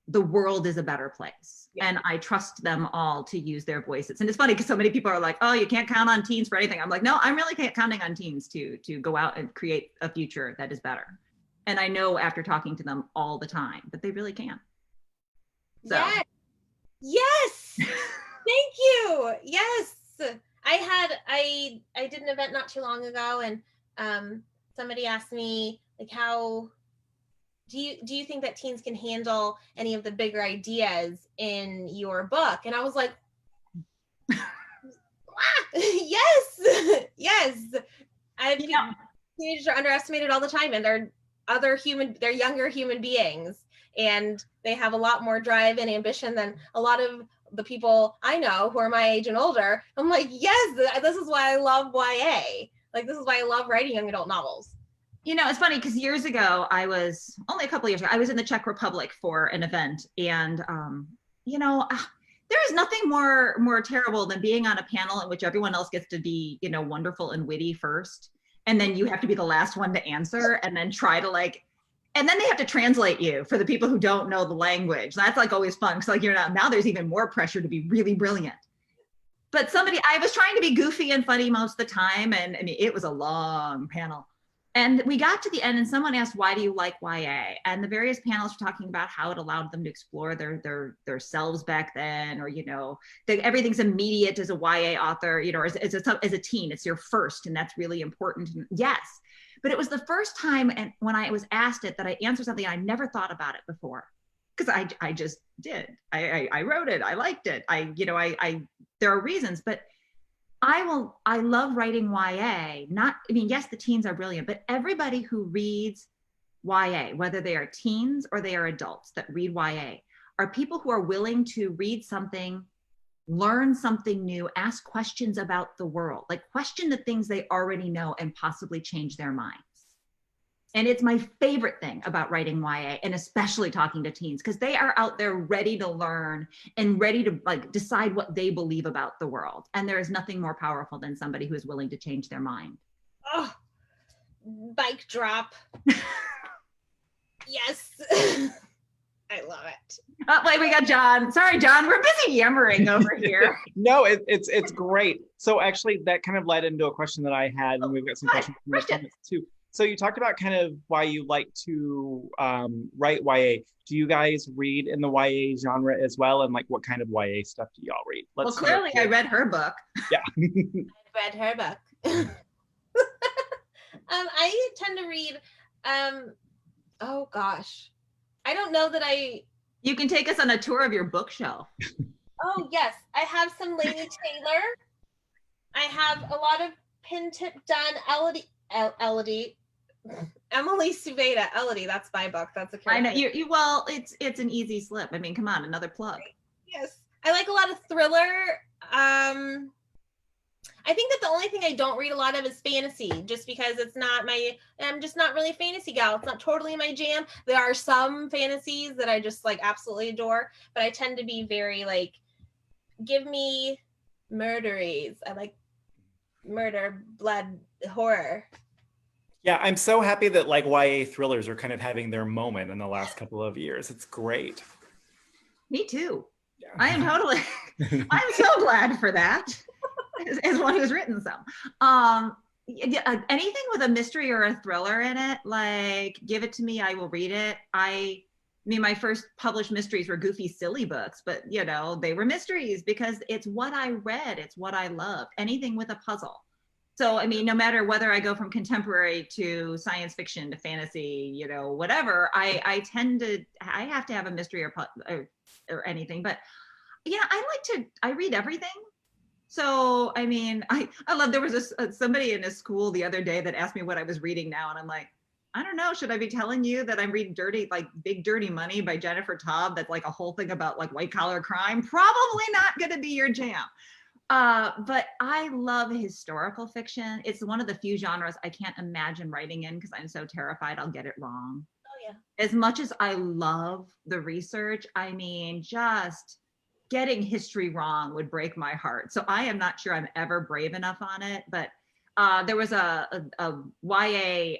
the world is a better place. Yeah. And I trust them all to use their voices. And it's funny because so many people are like, oh, you can't count on teens for anything. I'm like, no, I'm really counting on teens to go out and create a future that is better. And I know after talking to them all the time that they really can. So. Yes. Thank you. Yes. I did an event not too long ago, and somebody asked me, like, how do you think that teens can handle any of the bigger ideas in your book? And I was like, yes. Teenagers are underestimated all the time, and they're younger human beings, and they have a lot more drive and ambition than a lot of the people I know who are my age and older. I'm like, yes, this is why I love YA. Like, this is why I love writing young adult novels. You know, it's funny because years ago, only a couple of years ago, I was in the Czech Republic for an event. And, you know, there is nothing more terrible than being on a panel in which everyone else gets to be, you know, wonderful and witty first. And then you have to be the last one to answer and then try to and then they have to translate you for the people who don't know the language. That's like always fun. Cause like now there's even more pressure to be really brilliant. But I was trying to be goofy and funny most of the time. And I mean, it was a long panel. And we got to the end and someone asked, why do you like YA? And the various panelists were talking about how it allowed them to explore their selves back then, or, you know, everything's immediate as a YA author, you know, or as a teen, it's your first, and that's really important. And yes, but it was the first time and when I was asked it that I answered something I never thought about it before. Because I just did. I wrote it, I liked it. There are reasons, but I love writing YA. Yes, the teens are brilliant, but everybody who reads YA, whether they are teens or they are adults that read YA, are people who are willing to read something, learn something new, ask questions about the world, like question the things they already know and possibly change their minds. And it's my favorite thing about writing YA, and especially talking to teens, because they are out there ready to learn and ready to decide what they believe about the world. And there is nothing more powerful than somebody who is willing to change their mind. Oh, mic drop. Yes. I love it. Oh, wait, we got John. Sorry, John, we're busy yammering over here. No, it's great. So actually that kind of led into a question that I had, and we've got some questions from the comments too. So you talked about kind of why you like to write YA. Do you guys read in the YA genre as well? And like, what kind of YA stuff do y'all read? Well, clearly I read her book. Yeah. I read her book. I tend to read, oh gosh. I don't know that You can take us on a tour of your bookshelf. Oh yes, I have some Laini Taylor. I have a lot of Pin Tip Done, Elodie. Emily Suveda, Elodie, that's my book. That's a character. I know well, it's an easy slip. I mean, come on, another plug. Yes. I like a lot of thriller. I think that the only thing I don't read a lot of is fantasy, just because I'm just not really a fantasy gal. It's not totally my jam. There are some fantasies that I just like absolutely adore, but I tend to be very like, give me murderies. I like murder, blood, horror. Yeah, I'm so happy that like YA thrillers are kind of having their moment in the last couple of years. It's great. Me too. Yeah. I am totally, I'm so glad for that, as one who's written some. Anything with a mystery or a thriller in it, like give it to me, I will read it. I mean, my first published mysteries were goofy, silly books, but you know, they were mysteries because it's what I read, it's what I loved. Anything with a puzzle. So, I mean, no matter whether I go from contemporary to science fiction to fantasy, you know, whatever, I have to have a mystery or anything. But yeah, I read everything. So, I mean, I love, there was somebody in a school the other day that asked me what I was reading now. And I'm like, I don't know, should I be telling you that I'm reading Big Dirty Money by Jennifer Taub? That's like a whole thing about like white collar crime. Probably not going to be your jam. But I love historical fiction. It's one of the few genres I can't imagine writing in because I'm so terrified I'll get it wrong. Oh yeah. As much as I love the research, I mean, just getting history wrong would break my heart. So I am not sure I'm ever brave enough on it, but there was a YA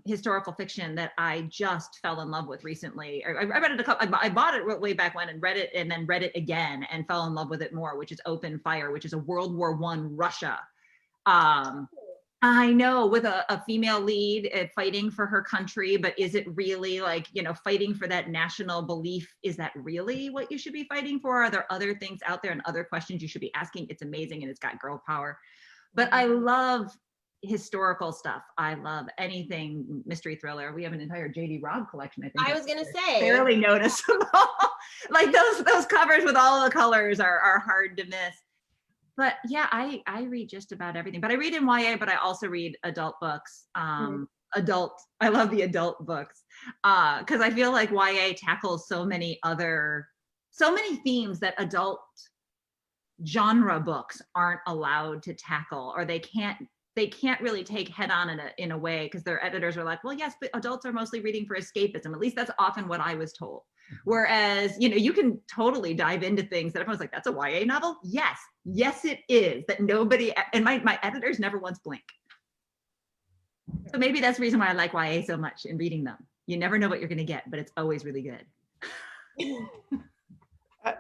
historical fiction that I just fell in love with recently. I read it I bought it way back when and read it, and then read it again and fell in love with it more, which is Open Fire, which is a World War I Russia. I know, with a female lead fighting for her country, but is it really like, you know, fighting for that national belief? Is that really what you should be fighting for? Are there other things out there and other questions you should be asking? It's amazing, and it's got girl power. But I love historical stuff. I love anything mystery thriller. We have an entire J.D. Robb collection, I think. I was gonna say. Barely noticeable. Like those covers with all the colors are hard to miss. But yeah, I read just about everything. But I read in YA, but I also read adult books. I love the adult books. Because I feel like YA tackles so many themes that adult genre books aren't allowed to tackle, or they can't really take head on in a way, because their editors are like, well, yes, but adults are mostly reading for escapism. At least that's often what I was told. Whereas, you know, you can totally dive into things that everyone's like, that's a YA novel? Yes, it is. That nobody, and my editors never once blink. So maybe that's the reason why I like YA so much in reading them. You never know what you're going to get, but it's always really good.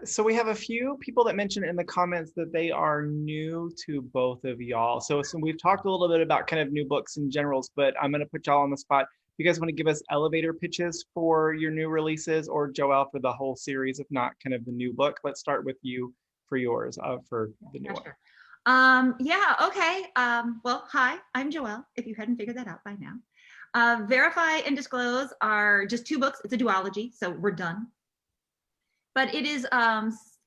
So we have a few people that mentioned in the comments that they are new to both of y'all. So we've talked a little bit about kind of new books in generals, but I'm going to put y'all on the spot. You guys want to give us elevator pitches for your new releases, or Joelle for the whole series, if not kind of the new book? Let's start with you for yours, for the new one. Sure. Yeah, okay. Well, hi, I'm Joelle, if you hadn't figured that out by now. Verify and Disclose are just 2 books. It's a duology, so we're done. But it is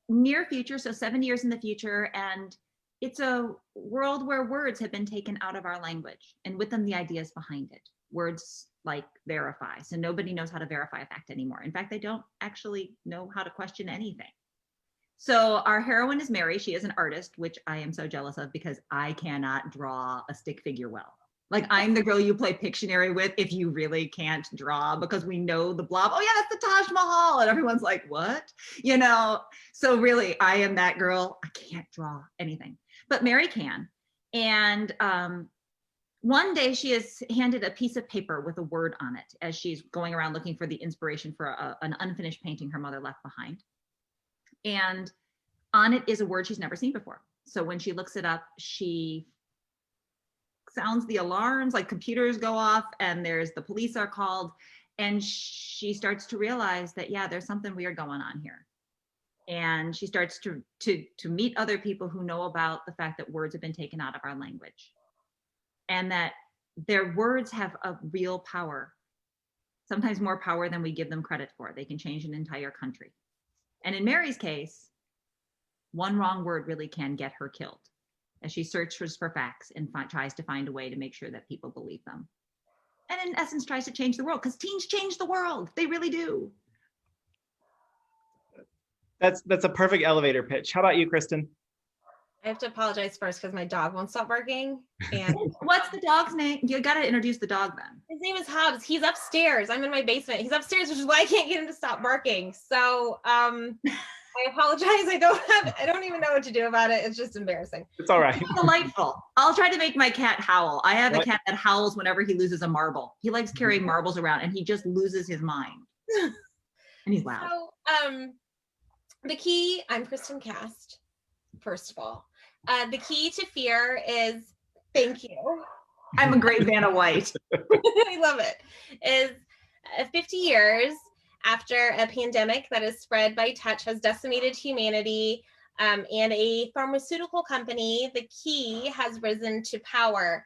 near future, so 7 years in the future, and it's a world where words have been taken out of our language, and with them the ideas behind it. Words like verify, so nobody knows how to verify a fact anymore. In fact, they don't actually know how to question anything. So our heroine is Mary. She is an artist, which I am so jealous of, because I cannot draw a stick figure well. Like, I'm the girl you play Pictionary with if you really can't draw, because we know the blob. Oh yeah, that's the Taj Mahal. And everyone's like, what? You know, so really I am that girl. I can't draw anything, but Mary can. And one day she is handed a piece of paper with a word on it as she's going around looking for the inspiration for an unfinished painting her mother left behind. And on it is a word she's never seen before. So when she looks it up, she sounds the alarms, like computers go off, and the police are called, and she starts to realize that, yeah, there's something weird going on here. And she starts to meet other people who know about the fact that words have been taken out of our language, and that their words have a real power, sometimes more power than we give them credit for. They can change an entire country. And in Mary's case, one wrong word really can get her killed, as she searches for facts and tries to find a way to make sure that people believe them. And in essence, tries to change the world, because teens change the world. They really do. That's a perfect elevator pitch. How about you, Kristen? I have to apologize first because my dog won't stop barking. And what's the dog's name? You got to introduce the dog then. His name is Hobbs. He's upstairs. I'm in my basement. He's upstairs, which is why I can't get him to stop barking. So I apologize. I don't even know what to do about it. It's just embarrassing. It's all right. It's delightful. I'll try to make my cat howl. I have a cat that howls whenever he loses a marble. He likes carrying marbles around, and he just loses his mind. And he's loud. So the key, I'm Kristen Cast, first of all. The key to fear is, thank you. I'm a great Vanna White. I love it. Is 50 years after a pandemic that is spread by touch has decimated humanity, and a pharmaceutical company, the key, has risen to power.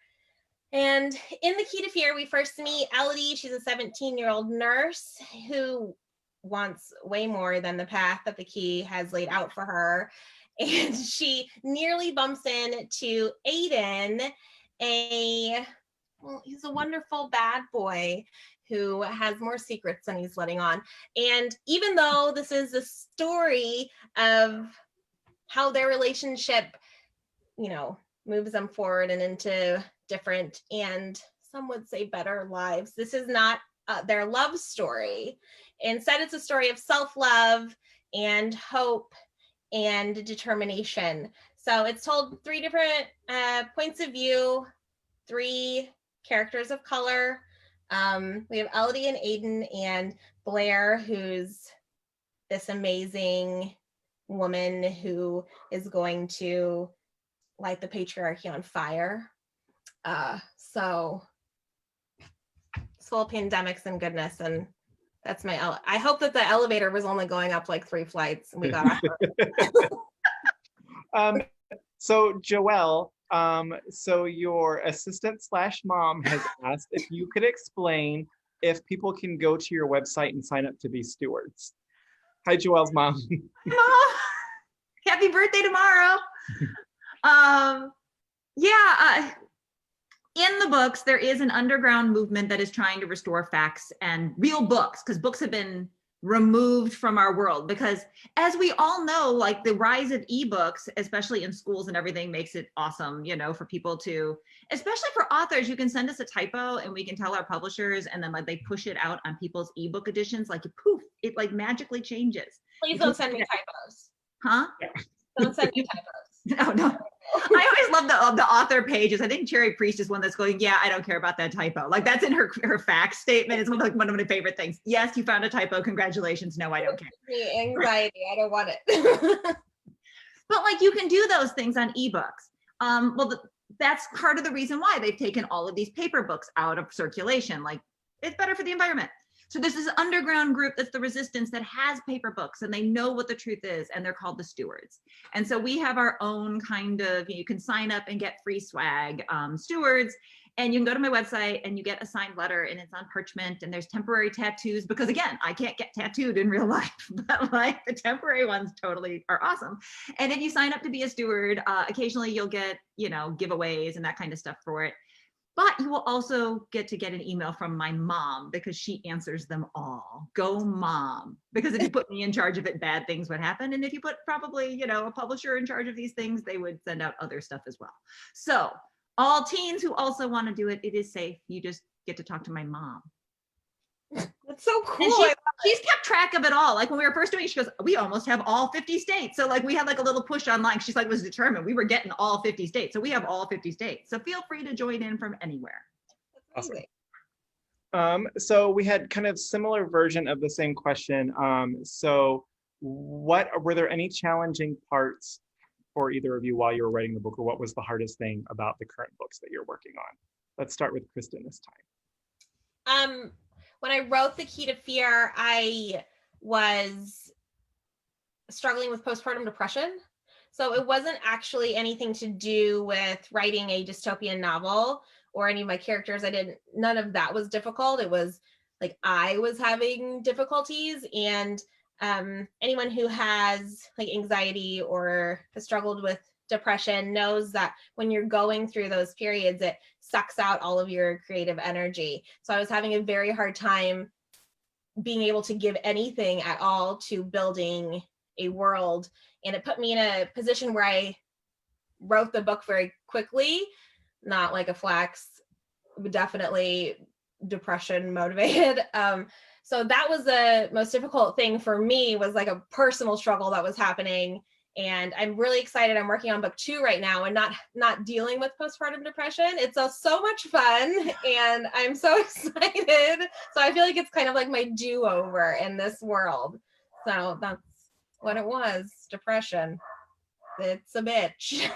And in The Key to Fear, we first meet Elodie. She's a 17-year-old nurse who wants way more than the path that the key has laid out for her. And she nearly bumps into Aiden, he's a wonderful bad boy who has more secrets than he's letting on. And even though this is a story of how their relationship, moves them forward and into different, and some would say better lives, this is not their love story. Instead, it's a story of self-love and hope and determination. So it's told 3 different points of view, 3 characters of color. We have Elodie and Aiden, and Blair, who's this amazing woman who is going to light the patriarchy on fire. So it's full of pandemics and goodness, and that's my I hope that the elevator was only going up like 3 flights and we got off. So Joelle, so your assistant / mom has asked if you could explain if people can go to your website and sign up to be stewards. Hi, Joelle's mom. Mom, happy birthday tomorrow. In the books, there is an underground movement that is trying to restore facts and real books, because books have been removed from our world, because as we all know, like the rise of ebooks, especially in schools and everything, makes it awesome, you know, for people to, especially for authors, you can send us a typo and we can tell our publishers, and then like they push it out on people's ebook editions, like poof, it like magically changes. Please don't send me typos. Huh? Don't send me typos. No. I always love the author pages. I think Cherry Priest is one that's going, yeah, I don't care about that typo. Like that's in her fact statement. It's one of my favorite things. Yes, you found a typo. Congratulations. No, I don't care. Anxiety. I don't want it. But like you can do those things on ebooks. That's part of the reason why they've taken all of these paper books out of circulation. Like it's better for the environment. So there's this underground group that's the resistance that has paper books, and they know what the truth is, and they're called the stewards. And so we have our own kind of, you can sign up and get free swag, stewards, and you can go to my website and you get a signed letter, and it's on parchment, and there's temporary tattoos, because again, I can't get tattooed in real life, but like the temporary ones totally are awesome. And if you sign up to be a steward, occasionally you'll get, you know, giveaways and that kind of stuff for it. But you will also get an email from my mom, because she answers them all. Go mom. Because if you put me in charge of it, bad things would happen. And if you put probably, you know, a publisher in charge of these things, they would send out other stuff as well. So all teens who also want to do it, it is safe. You just get to talk to my mom. That's so cool. And she's kept track of it all. Like when we were first doing it, she goes, we almost have all 50 states. So like we had like a little push online. She's like, was determined. We were getting all 50 states. So we have all 50 states. So feel free to join in from anywhere. Awesome. So we had kind of similar version of the same question. So were there any challenging parts for either of you while you were writing the book, or what was the hardest thing about the current books that you're working on? Let's start with Kristen this time. When I wrote The Key to Fear, I was struggling with postpartum depression. So it wasn't actually anything to do with writing a dystopian novel or any of my characters. None of that was difficult. It was like I was having difficulties, and anyone who has like anxiety or has struggled with depression knows that when you're going through those periods, it sucks out all of your creative energy. So I was having a very hard time being able to give anything at all to building a world. And it put me in a position where I wrote the book very quickly, not like a flax, but definitely depression motivated. So that was the most difficult thing for me, was like a personal struggle that was happening. And I'm really excited. I'm working on book 2 right now, and not dealing with postpartum depression. It's so much fun, and I'm so excited. So I feel like it's kind of like my do-over in this world. So that's what it was, depression. It's a bitch.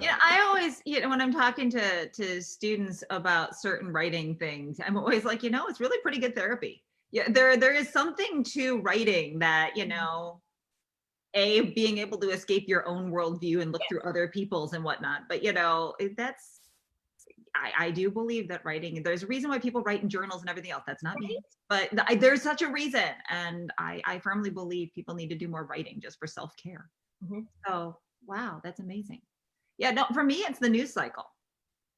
Yeah, I always, when I'm talking to students about certain writing things, I'm always like, it's really pretty good therapy. Yeah, there is something to writing that, being able to escape your own worldview and look through other people's and whatnot. But, I do believe that writing, there's a reason why people write in journals and everything else. That's not me, but there's such a reason. And I firmly believe people need to do more writing just for self-care. Mm-hmm. So, wow, that's amazing. Yeah, no, for me, it's the news cycle.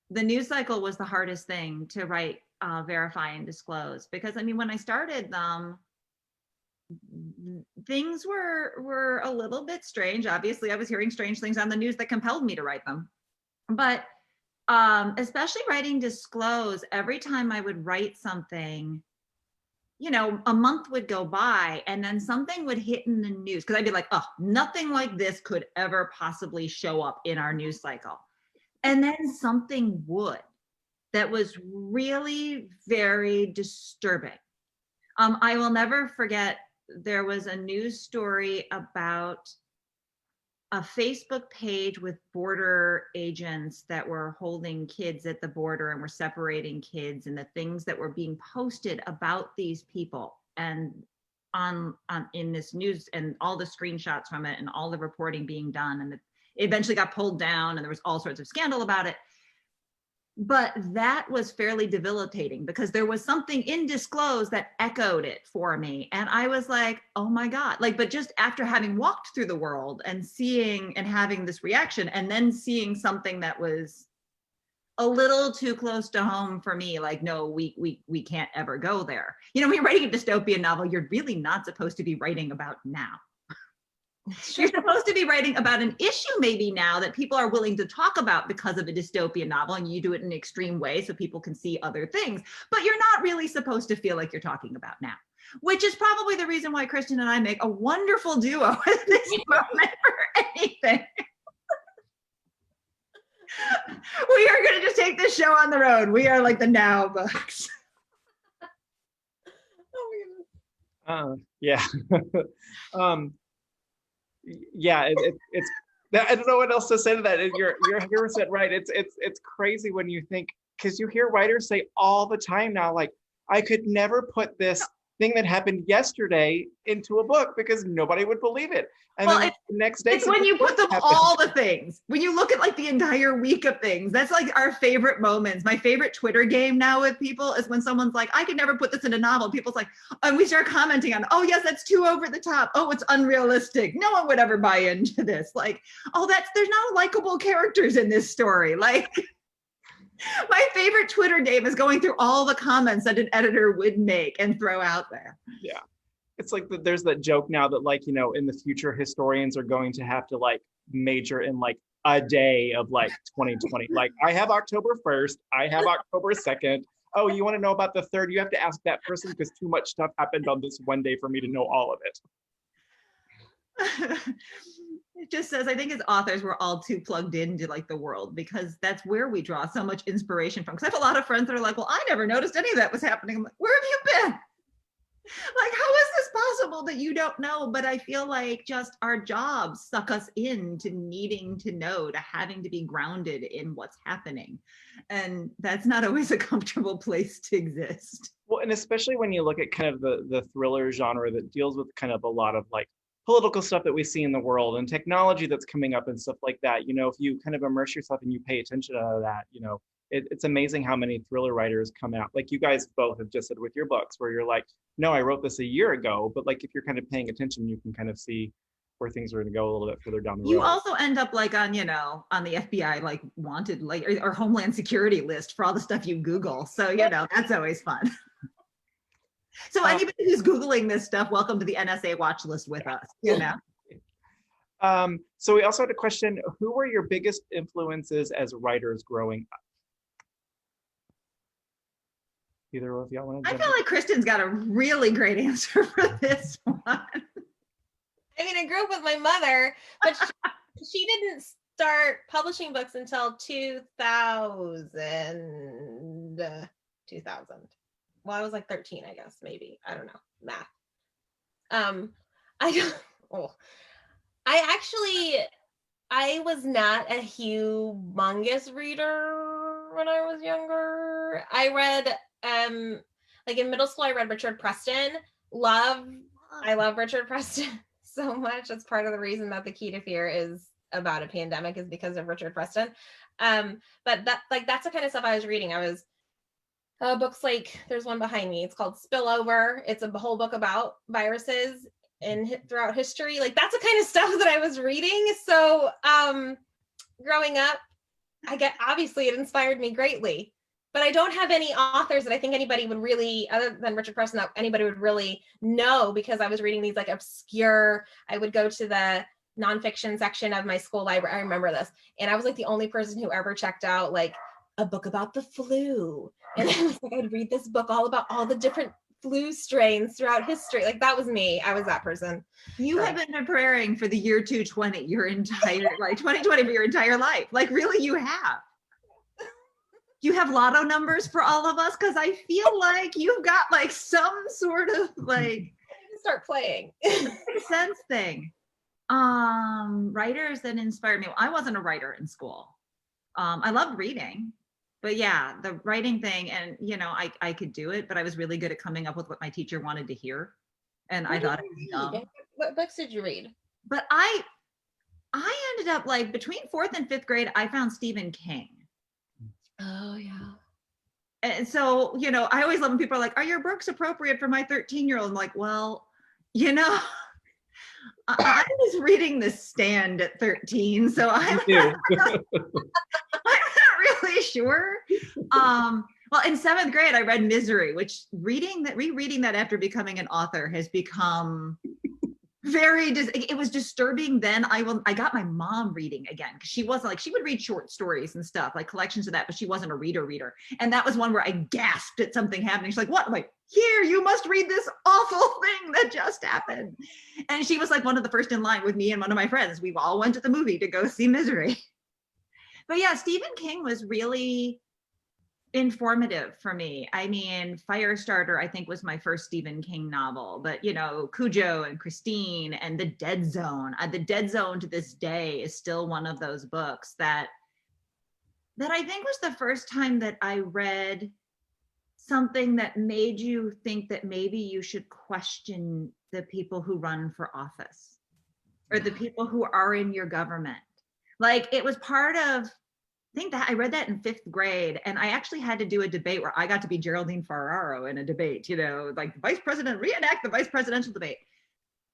The news cycle was the hardest thing to write, verify, and disclose. Because, when I started them, things were a little bit strange. Obviously, I was hearing strange things on the news that compelled me to write them. But especially writing disclose, every time I would write something, a month would go by and then something would hit in the news, because I'd be like, oh, nothing like this could ever possibly show up in our news cycle. And then something would, that was really very disturbing. I will never forget, there was a news story about a Facebook page with border agents that were holding kids at the border and were separating kids, and the things that were being posted about these people, and on in this news, and all the screenshots from it and all the reporting being done, and it eventually got pulled down, and there was all sorts of scandal about it. But that was fairly debilitating, because there was something in disclose that echoed it for me. And I was like, oh my God, but just after having walked through the world and seeing and having this reaction, and then seeing something that was a little too close to home for me. Like, no, we can't ever go there. You know, when you're writing a dystopian novel, you're really not supposed to be writing about now. You're supposed to be writing about an issue maybe now that people are willing to talk about because of a dystopian novel, and you do it in an extreme way so people can see other things, but you're not really supposed to feel like you're talking about now, which is probably the reason why Kristin and I make a wonderful duo at this moment for anything. We are going to just take this show on the road. We are like the now books. Yeah. Yeah, it's I don't know what else to say to that. You're 100% right. It's crazy when you think, because you hear writers say all the time now, like, I could never put this thing that happened yesterday into a book because nobody would believe it. And well, then the next day, it's when you put them all the things. When you look at like the entire week of things, that's like our favorite moments. My favorite Twitter game now with people is when someone's like, I could never put this in a novel. People's like, and we start commenting on, oh yes, that's too over the top. Oh, it's unrealistic. No one would ever buy into this. Like, oh, there's not likable characters in this story. Like, my favorite Twitter game is going through all the comments that an editor would make and throw out there. Yeah. It's like there's that joke now that, like, you know, in the future historians are going to have to like major in like a day of like 2020. Like, I have October 1st, I have October 2nd. Oh, you want to know about the 3rd? You have to ask that person because too much stuff happened on this one day for me to know all of it. It just says, I think as authors, we're all too plugged into like the world because that's where we draw so much inspiration from. Because I have a lot of friends that are like, well, I never noticed any of that was happening. I'm like, where have you been? Like, how is this possible that you don't know? But I feel like just our jobs suck us into needing to know, to having to be grounded in what's happening. And that's not always a comfortable place to exist. Well, and especially when you look at kind of the thriller genre that deals with kind of a lot of like political stuff that we see in the world and technology that's coming up and stuff like that. You know, if you kind of immerse yourself and you pay attention to that, you know, it's amazing how many thriller writers come out. Like you guys both have just said with your books, where you're like, no, I wrote this a year ago, but like if you're kind of paying attention, you can kind of see where things are going to go a little bit further down the road. You also end up like on, you know, on the FBI like wanted like or Homeland Security list for all the stuff you Google. So, you know, that's always fun. So anybody who's Googling this stuff, welcome to the NSA watch list with us, you know. So we also had a question, who were your biggest influences as writers growing up? Either of y'all want to? I feel like Kristin's got a really great answer for this one. I mean, I grew up with my mother, but she didn't start publishing books until 2000. Well, I was like 13, I guess, maybe. I don't know, math. I was not a humongous reader when I was younger. I read, like in middle school, I read Richard Preston. I love Richard Preston so much. That's part of the reason that The Key to Fear is about a pandemic, is because of Richard Preston. But that's the kind of stuff I was reading. I was books like, there's one behind me, it's called Spillover. It's a whole book about viruses throughout history. Like, that's the kind of stuff that I was reading. So growing up, obviously it inspired me greatly, but I don't have any authors that I think anybody would really, other than Richard Preston, that anybody would really know, because I was reading these like obscure, I would go to the nonfiction section of my school library. I remember this. And I was like the only person who ever checked out like a book about the flu. And I was like, I'd read this book all about all the different flu strains throughout history. Like, that was me. I was that person. You have been preparing for the year 220 your entire, like 2020 for your entire life. Like, really, you have. You have lotto numbers for all of us? Because I feel like you've got like some sort of like start playing sense thing. Writers that inspired me. Well, I wasn't a writer in school. I loved reading, but yeah, the writing thing, and you know, I could do it, but I was really good at coming up with what my teacher wanted to hear, and I thought it was dumb. What books did you read? But I ended up like between 4th and 5th grade, I found Stephen King. Oh yeah. And so, you know, I always love when people are like, are your books appropriate for my 13-year-old? I'm like, well, you know, I was reading The Stand at 13, so I'm not really sure. Well, in 7th grade, I read Misery, which rereading that after becoming an author has become it was disturbing then. I got my mom reading again, because she wasn't like, she would read short stories and stuff, like collections of that, but she wasn't a reader. And that was one where I gasped at something happening. She's like, what? I'm like, here, you must read this awful thing that just happened. And she was like one of the first in line with me and one of my friends. We all went to the movie to go see Misery. But yeah, Stephen King was really informative for me. I mean, Firestarter, I think, was my first Stephen King novel, but you know, Cujo and Christine and The Dead Zone. The Dead Zone to this day is still one of those books that I think was the first time that I read something that made you think that maybe you should question the people who run for office or the people who are in your government. Like, it was part of, I think that I read that in 5th grade, and I actually had to do a debate where I got to be Geraldine Ferraro in a debate, you know, like vice president, reenact the vice presidential debate.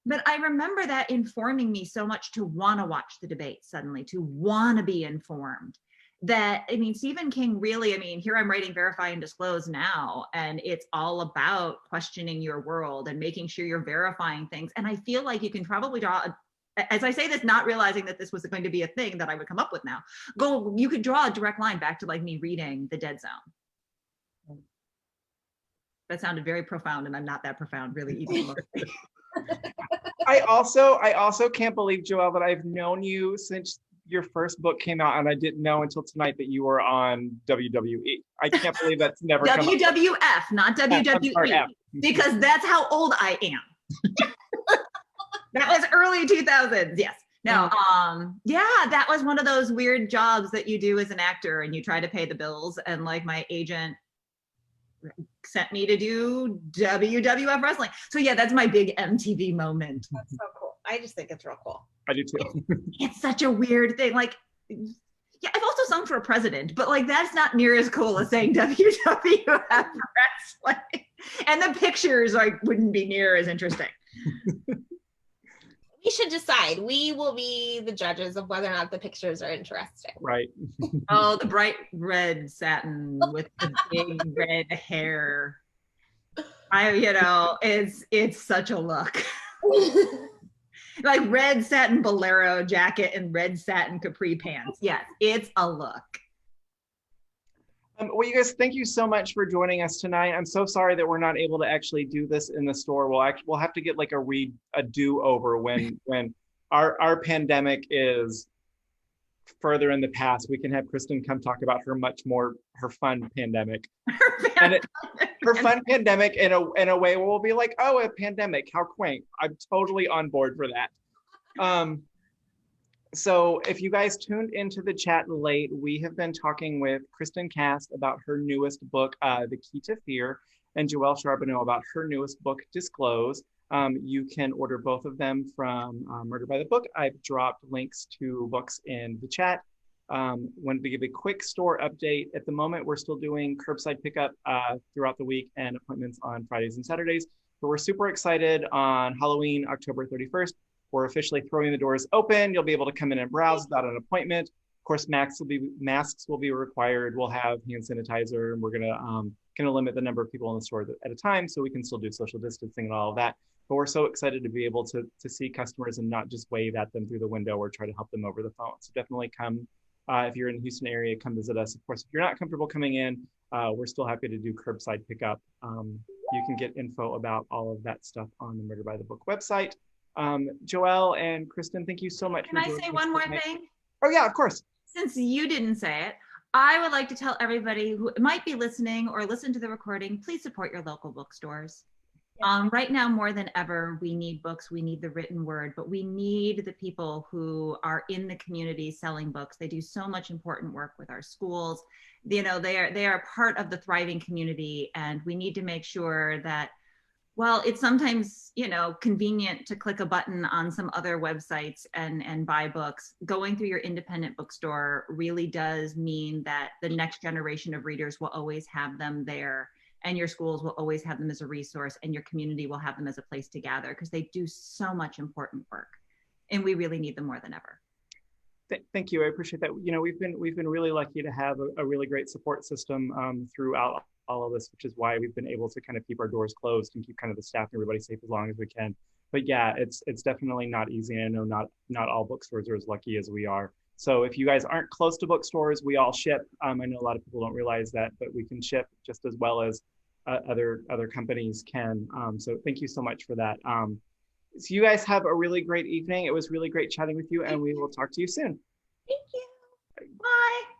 But I remember that informing me so much to want to watch the debate suddenly, to want to be informed. That, I mean, Stephen King really, I mean, here I'm writing Verify and Disclose now, and it's all about questioning your world and making sure you're verifying things. And I feel like you can probably draw as I say this, not realizing that this was going to be a thing that I would come up with now, you could draw a direct line back to like me reading The Dead Zone. That sounded very profound, and I'm not that profound, really, even. I also can't believe, Joelle, that I've known you since your first book came out, and I didn't know until tonight that you were on WWE. I can't believe that's never come up. WWF, not WWE, because that's how old I am. That was early 2000s, yes. No, yeah, that was one of those weird jobs that you do as an actor, and you try to pay the bills, and like my agent sent me to do WWF wrestling. So yeah, that's my big MTV moment. That's so cool. I just think it's real cool. I do too. It's such a weird thing. Like, yeah, I've also sung for a president, but like that's not near as cool as saying WWF wrestling. And the pictures like wouldn't be near as interesting. We should decide. We will be the judges of whether or not the pictures are interesting. Right. Oh, the bright red satin with the big red hair. It's such a look. Like red satin bolero jacket and red satin capri pants. Yes, it's a look. Well, you guys, thank you so much for joining us tonight. I'm so sorry that we're not able to actually do this in the store. We'll have to get like a do-over when our pandemic is further in the past. We can have Kristen come talk about her fun pandemic. Her fun pandemic in a way where we'll be like, oh, a pandemic, how quaint. I'm totally on board for that. So if you guys tuned into the chat late, we have been talking with Kristen Cast about her newest book, The Key to Fear, and Joelle Charbonneau about her newest book, Disclose. You can order both of them from Murder by the Book. I've dropped links to books in the chat. Wanted to give a quick store update. At the moment, we're still doing curbside pickup throughout the week and appointments on Fridays and Saturdays. But we're super excited on Halloween, October 31st. We're officially throwing the doors open. You'll be able to come in and browse without an appointment. Of course, masks will be required. We'll have hand sanitizer, and we're gonna limit the number of people in the store at a time, so we can still do social distancing and all of that. But we're so excited to be able to see customers and not just wave at them through the window or try to help them over the phone. So definitely come if you're in the Houston area, come visit us. Of course, if you're not comfortable coming in, we're still happy to do curbside pickup. You can get info about all of that stuff on the Murder by the Book website. Joelle and Kristen, thank you so much. Can I say one more thing? Oh yeah, of course. Since you didn't say it, I would like to tell everybody who might be listening or listen to the recording, please support your local bookstores. Right now, more than ever, we need books, we need the written word, but we need the people who are in the community selling books. They do so much important work with our schools. You know, they are part of the thriving community, and we need to make sure that, well, it's sometimes, you know, convenient to click a button on some other websites and buy books. Going through your independent bookstore really does mean that the next generation of readers will always have them there, and your schools will always have them as a resource, and your community will have them as a place to gather, because they do so much important work, and we really need them more than ever. Thank you. I appreciate that. You know, we've been really lucky to have a really great support system throughout all of this, which is why we've been able to kind of keep our doors closed and keep kind of the staff and everybody safe as long as we can. But yeah, it's definitely not easy. And I know not all bookstores are as lucky as we are. So if you guys aren't close to bookstores, we all ship. I know a lot of people don't realize that, but we can ship just as well as other companies can. So thank you so much for that. So you guys have a really great evening. It was really great chatting with you, and we will talk to you soon. Thank you. Bye.